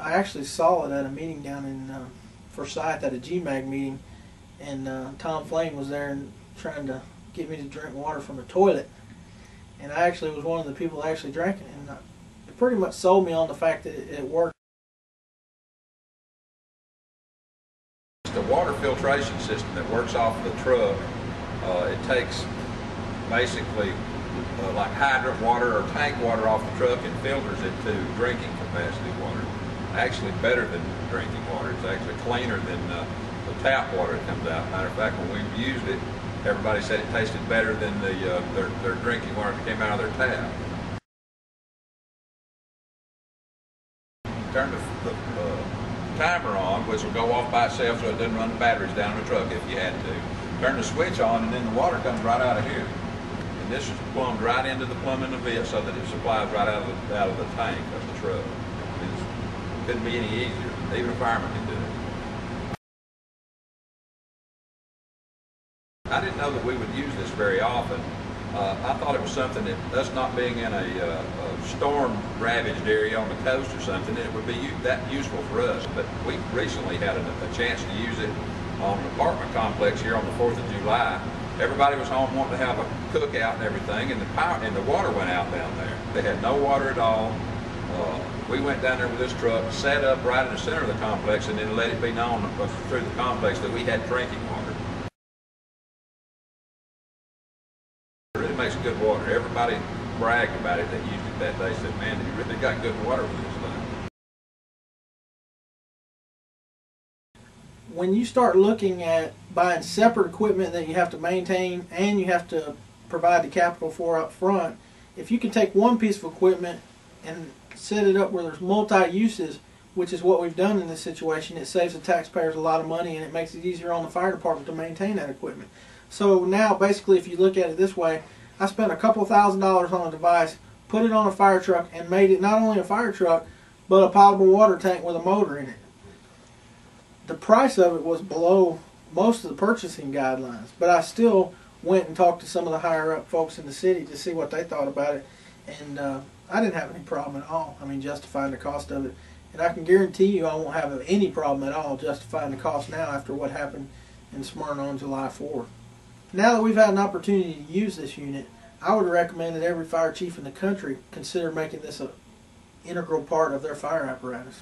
I actually saw it at a meeting down in Forsyth at a GMAG meeting, and Tom Flame was there and trying to get me to drink water from a toilet. And I actually was one of the people that actually drank it, and it pretty much sold me on the fact that it worked. The water filtration system that works off the truck, it takes basically like hydrant water or tank water off the truck and filters it to drinking capacity water. Actually better than drinking water. It's actually cleaner than the tap water that comes out. Matter of fact, when we used it, everybody said it tasted better than their drinking water that came out of their tap. Turn the timer on, which will go off by itself so it doesn't run the batteries down the truck if you had to. Turn the switch on, and then the water comes right out of here. And this is plumbed right into the plumbing of it so that it supplies right out of the tank of the truck. It couldn't be any easier. Even a fireman can do it. I didn't know that we would use this very often. I thought it was something that, us not being in a storm-ravaged area on the coast or something, it would be that useful for us. But we recently had a chance to use it on an apartment complex here on the 4th of July. Everybody was home wanting to have a cookout and everything, and the water went out down there. They had no water at all. We went down there with this truck, sat up right in the center of the complex, and then let it be known through the complex that we had drinking water. It really makes good water. Everybody bragged about it that used it that day. Said, man, you really got good water with this thing. When you start looking at buying separate equipment that you have to maintain and you have to provide the capital for up front, if you can take one piece of equipment and set it up where there's multi-uses, which is what we've done in this situation, it saves the taxpayers a lot of money and it makes it easier on the fire department to maintain that equipment. So now basically, if you look at it this way, I spent a couple $1,000s on a device, put it on a fire truck, and made it not only a fire truck but a potable water tank with a motor in it. The price of it was below most of the purchasing guidelines, but I still went and talked to some of the higher up folks in the city to see what they thought about it, and I didn't have any problem at all. I mean, justifying the cost of it. And I can guarantee you I won't have any problem at all justifying the cost now after what happened in Smyrna on July 4th. Now that we've had an opportunity to use this unit, I would recommend that every fire chief in the country consider making this an integral part of their fire apparatus.